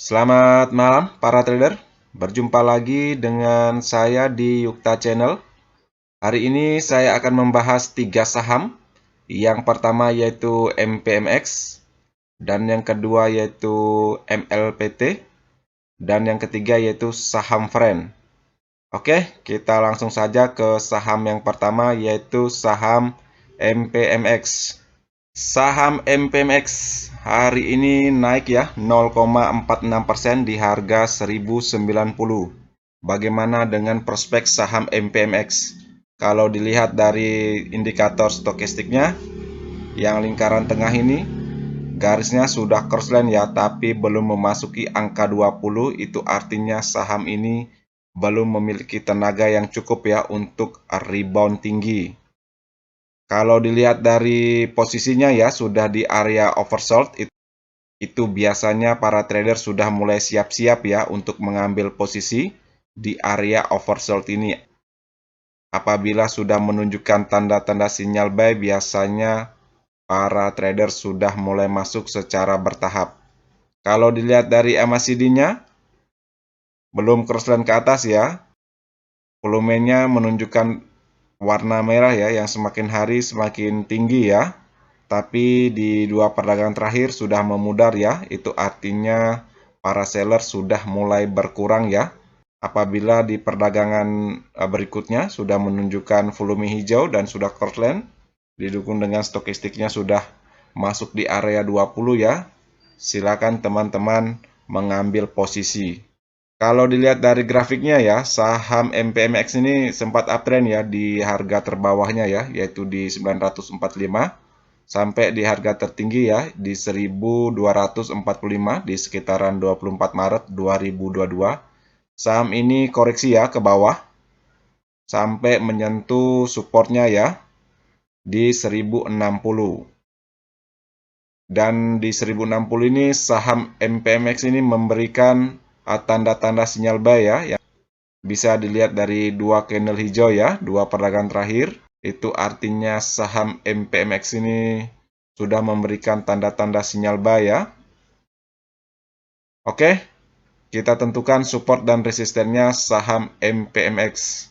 Selamat malam para trader. Berjumpa lagi dengan saya di Yukta Channel. Hari ini saya akan membahas 3 saham. Yang pertama yaitu MPMX, dan yang kedua yaitu MLPT, dan yang ketiga yaitu saham Friend. Oke, kita langsung saja ke saham yang pertama yaitu saham MPMX. Saham MPMX hari ini naik ya 0,46% di harga 1090. Bagaimana dengan prospek saham MPMX? Kalau dilihat dari indikator stokastiknya, yang lingkaran tengah ini garisnya sudah crossline ya, tapi belum memasuki angka 20. Itu artinya saham ini belum memiliki tenaga yang cukup ya untuk rebound tinggi. Kalau dilihat dari posisinya ya, sudah di area oversold, itu biasanya para trader sudah mulai siap-siap ya untuk mengambil posisi di area oversold ini. Apabila sudah menunjukkan tanda-tanda sinyal buy, biasanya para trader sudah mulai masuk secara bertahap. Kalau dilihat dari MACD-nya, belum crossline ke atas ya. Volumenya menunjukkan warna merah ya, yang semakin hari semakin tinggi ya. Tapi di dua perdagangan terakhir sudah memudar ya. Itu artinya para seller sudah mulai berkurang ya. Apabila di perdagangan berikutnya sudah menunjukkan volume hijau dan sudah crossline, didukung dengan stokastiknya sudah masuk di area 20 ya. Silakan teman-teman mengambil posisi. Kalau dilihat dari grafiknya ya, saham MPMX ini sempat uptrend ya di harga terbawahnya ya, yaitu di 945 sampai di harga tertinggi ya di 1245 di sekitaran 24 Maret 2022. Saham ini koreksi ya ke bawah sampai menyentuh supportnya ya di 1060. Dan di 1060 ini saham MPMX ini memberikan tanda-tanda sinyal buy ya, yang bisa dilihat dari dua candle hijau ya, dua perdagangan terakhir. Itu artinya saham MPMX ini sudah memberikan tanda-tanda sinyal buy ya. Oke, kita tentukan support dan resistennya saham MPMX.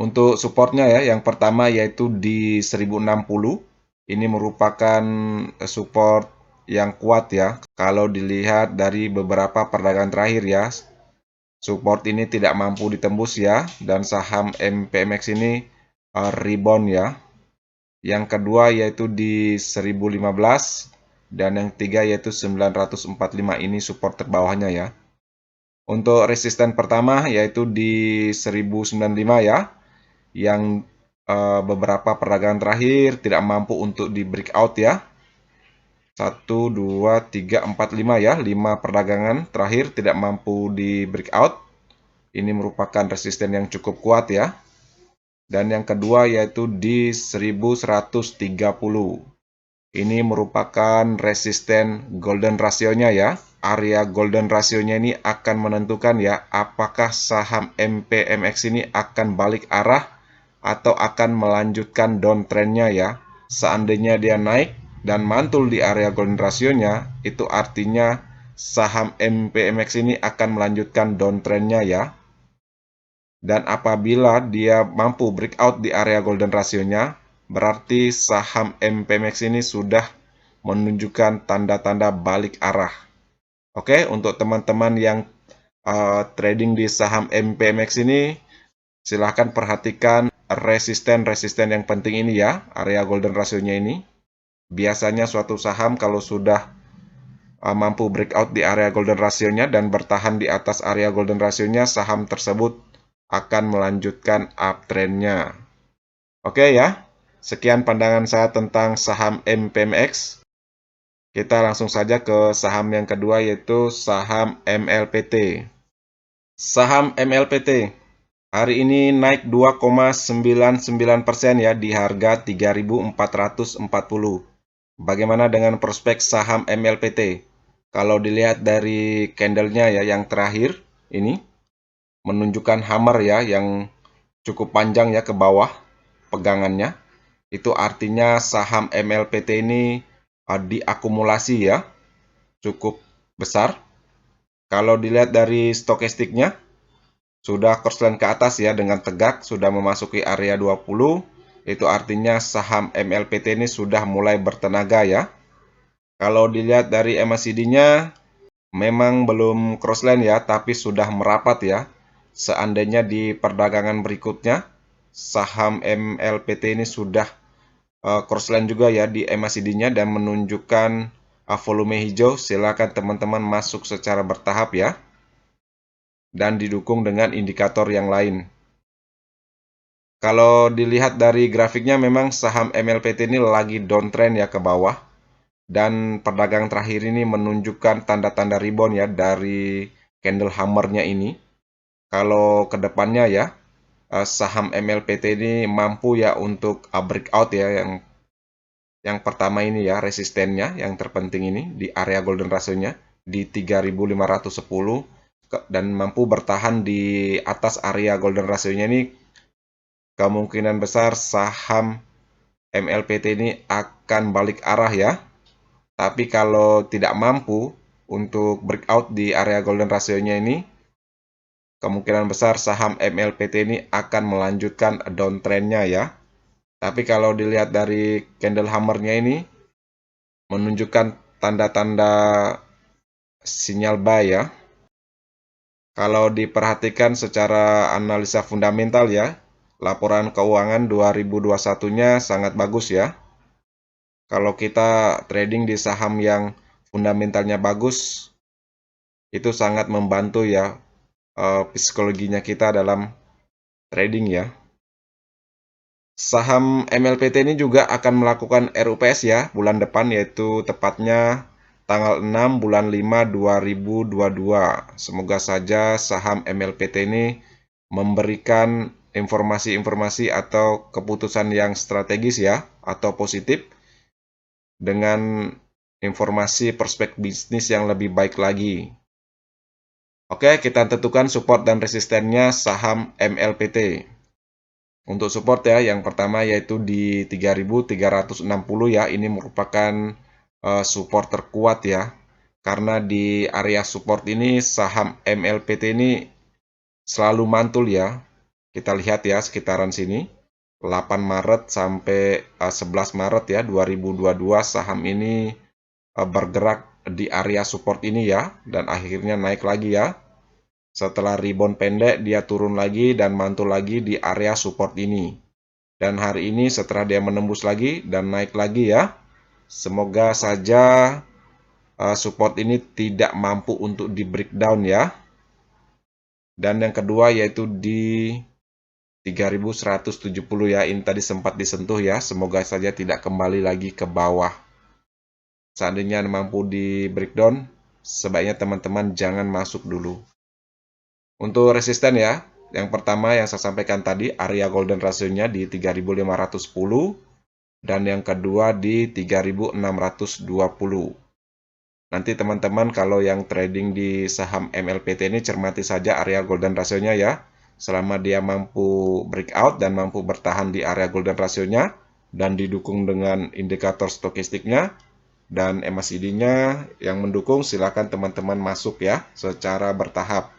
Untuk supportnya ya, yang pertama yaitu di 1060. Ini merupakan support yang kuat ya. Kalau dilihat dari beberapa perdagangan terakhir ya, support ini tidak mampu ditembus ya, dan saham MPMX ini rebound ya. Yang kedua yaitu di 1015, dan yang ketiga yaitu 945. Ini support terbawahnya ya. Untuk resisten pertama yaitu di 1095 ya, yang beberapa perdagangan terakhir tidak mampu untuk di breakout ya. 1, 2, 3, 4, 5 ya, 5 perdagangan terakhir tidak mampu di breakout. Ini merupakan resisten yang cukup kuat ya. Dan yang kedua yaitu di 1130. Ini merupakan resisten golden ratio-nya ya. Area golden ratio-nya ini akan menentukan ya, apakah saham MPMX ini akan balik arah atau akan melanjutkan downtrend-nya ya. Seandainya dia naik dan mantul di area golden ratio-nya, itu artinya saham MPMX ini akan melanjutkan downtrend-nya ya. Dan apabila dia mampu breakout di area golden ratio-nya, berarti saham MPMX ini sudah menunjukkan tanda-tanda balik arah. Oke, untuk teman-teman yang trading di saham MPMX ini, silahkan perhatikan resisten-resisten yang penting ini ya, area golden ratio-nya ini. Biasanya suatu saham kalau sudah mampu breakout di area golden ratio-nya dan bertahan di atas area golden ratio-nya, saham tersebut akan melanjutkan uptrend-nya. Oke ya, sekian pandangan saya tentang saham MPMX. Kita langsung saja ke saham yang kedua yaitu saham MLPT. Saham MLPT hari ini naik 2,99% ya di harga 3.440. Bagaimana dengan prospek saham MLPT? Kalau dilihat dari candlenya ya yang terakhir ini menunjukkan hammer ya yang cukup panjang ya ke bawah pegangannya. Itu artinya saham MLPT ini diakumulasi ya cukup besar. Kalau dilihat dari stokastiknya, sudah crossline ke atas ya dengan tegak, sudah memasuki area 20. Itu artinya saham MLPT ini sudah mulai bertenaga ya. Kalau dilihat dari MACD-nya, memang belum crossline ya, tapi sudah merapat ya. Seandainya di perdagangan berikutnya, saham MLPT ini sudah crossline juga ya di MACD-nya dan menunjukkan volume hijau, silakan teman-teman masuk secara bertahap ya. Dan didukung dengan indikator yang lain. Kalau dilihat dari grafiknya memang saham MLPT ini lagi downtrend ya ke bawah. Dan perdagangan terakhir ini menunjukkan tanda-tanda rebound ya dari candle hammernya ini. Kalau kedepannya ya, saham MLPT ini mampu ya untuk breakout ya yang pertama ini ya resistennya yang terpenting ini di area golden ratio-nya di 3510 dan mampu bertahan di atas area golden ratio-nya ini, kemungkinan besar saham MLPT ini akan balik arah ya. Tapi kalau tidak mampu untuk breakout di area golden ratio-nya ini, kemungkinan besar saham MLPT ini akan melanjutkan downtrend-nya ya. Tapi kalau dilihat dari candle hammer-nya ini, menunjukkan tanda-tanda sinyal buy ya. Kalau diperhatikan secara analisa fundamental ya, laporan keuangan 2021-nya sangat bagus ya. Kalau kita trading di saham yang fundamentalnya bagus, itu sangat membantu ya psikologinya kita dalam trading ya. Saham MLPT ini juga akan melakukan RUPS ya bulan depan, yaitu tepatnya tanggal 6 bulan 5 2022. Semoga saja saham MLPT ini memberikan informasi-informasi atau keputusan yang strategis ya atau positif dengan informasi prospek bisnis yang lebih baik lagi. Oke, kita tentukan support dan resistennya saham MLPT. Untuk support ya, yang pertama yaitu di 3360 ya, ini merupakan support terkuat ya. Karena di area support ini saham MLPT ini selalu mantul ya. Kita lihat ya sekitaran sini. 8 Maret sampai 11 Maret ya 2022 saham ini bergerak di area support ini ya, dan akhirnya naik lagi ya. Setelah rebound pendek, dia turun lagi dan mantul lagi di area support ini. Dan hari ini setelah dia menembus lagi dan naik lagi ya, semoga saja support ini tidak mampu untuk di breakdown ya. Dan yang kedua yaitu di 3170 ya, ini tadi sempat disentuh ya, semoga saja tidak kembali lagi ke bawah. Seandainya mampu di breakdown, sebaiknya teman-teman jangan masuk dulu. Untuk resisten ya, yang pertama yang saya sampaikan tadi, area golden ratio-nya di 3510 dan yang kedua di 3620. Nanti teman-teman kalau yang trading di saham MLPT ini cermati saja area golden ratio-nya ya. Selama dia mampu breakout dan mampu bertahan di area golden ratio-nya dan didukung dengan indikator stokastiknya dan MACD-nya yang mendukung, silakan teman-teman masuk ya secara bertahap.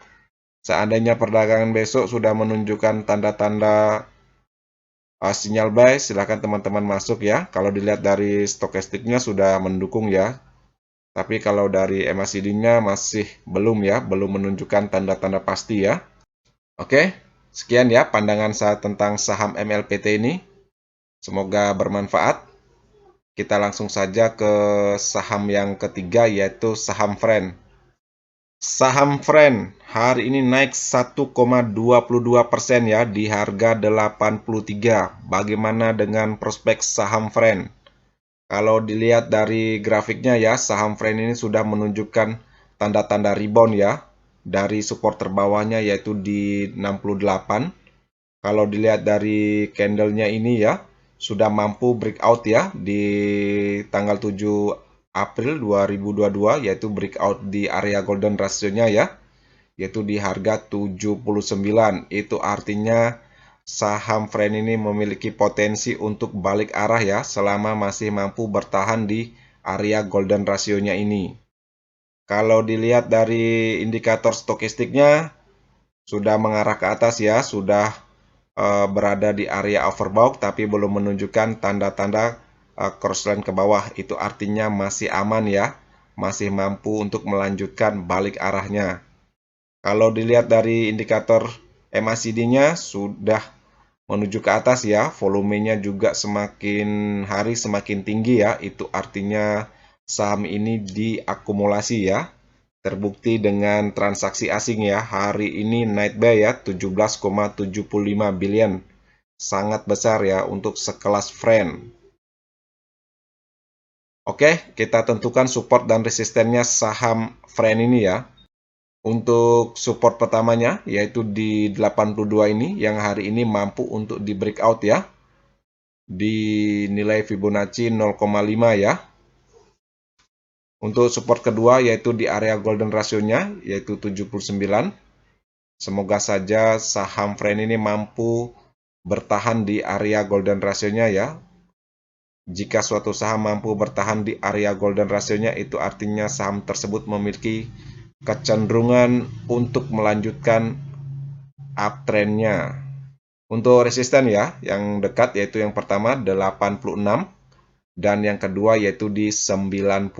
Seandainya perdagangan besok sudah menunjukkan tanda-tanda sinyal buy, silakan teman-teman masuk ya. Kalau dilihat dari stokastiknya sudah mendukung ya. Tapi kalau dari MACD-nya masih belum ya, belum menunjukkan tanda-tanda pasti ya. Oke, sekian ya pandangan saya tentang saham MLPT ini. Semoga bermanfaat. Kita langsung saja ke saham yang ketiga yaitu saham Friend. Saham Friend hari ini naik 1,22% ya di harga 83. Bagaimana dengan prospek saham Friend? Kalau dilihat dari grafiknya ya, saham Friend ini sudah menunjukkan tanda-tanda rebound ya dari support terbawahnya yaitu di 68. Kalau dilihat dari candlenya ini ya, sudah mampu breakout ya di tanggal 7 April 2022 yaitu breakout di area golden ratio-nya ya, yaitu di harga 79. Itu artinya saham Friend ini memiliki potensi untuk balik arah ya selama masih mampu bertahan di area golden ratio-nya ini. Kalau dilihat dari indikator stokastiknya sudah mengarah ke atas ya, sudah berada di area overbought tapi belum menunjukkan tanda-tanda crossline ke bawah. Itu artinya masih aman ya, masih mampu untuk melanjutkan balik arahnya. Kalau dilihat dari indikator MACD-nya sudah menuju ke atas ya, volumenya juga semakin hari semakin tinggi ya. Itu artinya saham ini diakumulasi ya. Terbukti dengan transaksi asing ya. Hari ini naik buy ya 17,75 billion. Sangat besar ya untuk sekelas friend. Oke, kita tentukan support dan resistennya saham friend ini ya. Untuk support pertamanya yaitu di 82 ini yang hari ini mampu untuk di breakout ya. Di nilai Fibonacci 0,5 ya. Untuk support kedua yaitu di area golden ratio-nya yaitu 79. Semoga saja saham friend ini mampu bertahan di area golden ratio-nya ya. Jika suatu saham mampu bertahan di area golden ratio-nya, itu artinya saham tersebut memiliki kecenderungan untuk melanjutkan uptrend-nya. Untuk resisten ya, yang dekat yaitu yang pertama 86 dan yang kedua yaitu di 90.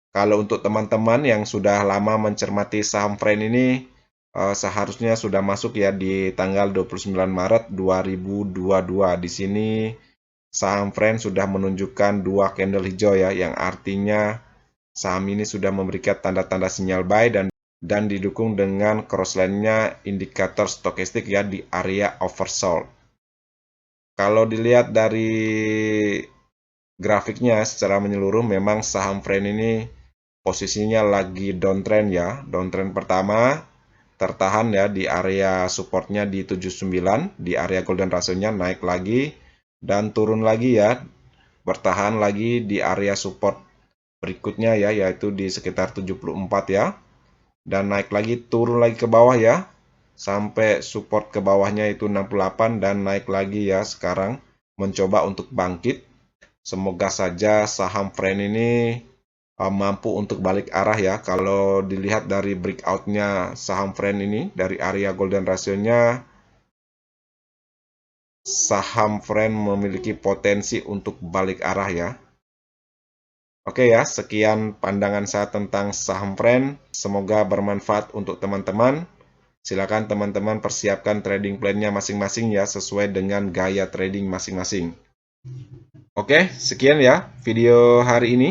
Kalau untuk teman-teman yang sudah lama mencermati saham friend ini, seharusnya sudah masuk ya di tanggal 29 Maret 2022. Di sini saham friend sudah menunjukkan dua candle hijau ya, yang artinya saham ini sudah memberikan tanda-tanda sinyal buy dan didukung dengan crossline-nya indikator stokastik ya di area oversold. Kalau dilihat dari grafiknya secara menyeluruh memang saham friend ini posisinya lagi downtrend ya. Downtrend pertama tertahan ya di area supportnya di 79, di area golden ratio-nya naik lagi dan turun lagi ya. Bertahan lagi di area support berikutnya ya, yaitu di sekitar 74 ya. Dan naik lagi, turun lagi ke bawah ya. Sampai support ke bawahnya itu 68 dan naik lagi ya sekarang. Mencoba untuk bangkit. Semoga saja saham friend ini mampu untuk balik arah ya. Kalau dilihat dari breakout-nya saham friend ini, dari area golden ratio-nya, saham friend memiliki potensi untuk balik arah ya. Oke ya, sekian pandangan saya tentang saham friend. Semoga bermanfaat untuk teman-teman. Silakan teman-teman persiapkan trading plan-nya masing-masing ya, sesuai dengan gaya trading masing-masing. Oke, sekian ya video hari ini.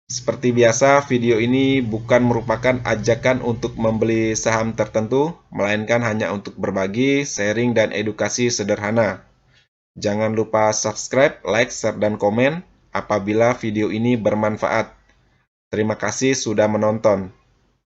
Seperti biasa, video ini bukan merupakan ajakan untuk membeli saham tertentu, melainkan hanya untuk berbagi, sharing, dan edukasi sederhana. Jangan lupa subscribe, like, share, dan komen apabila video ini bermanfaat. Terima kasih sudah menonton.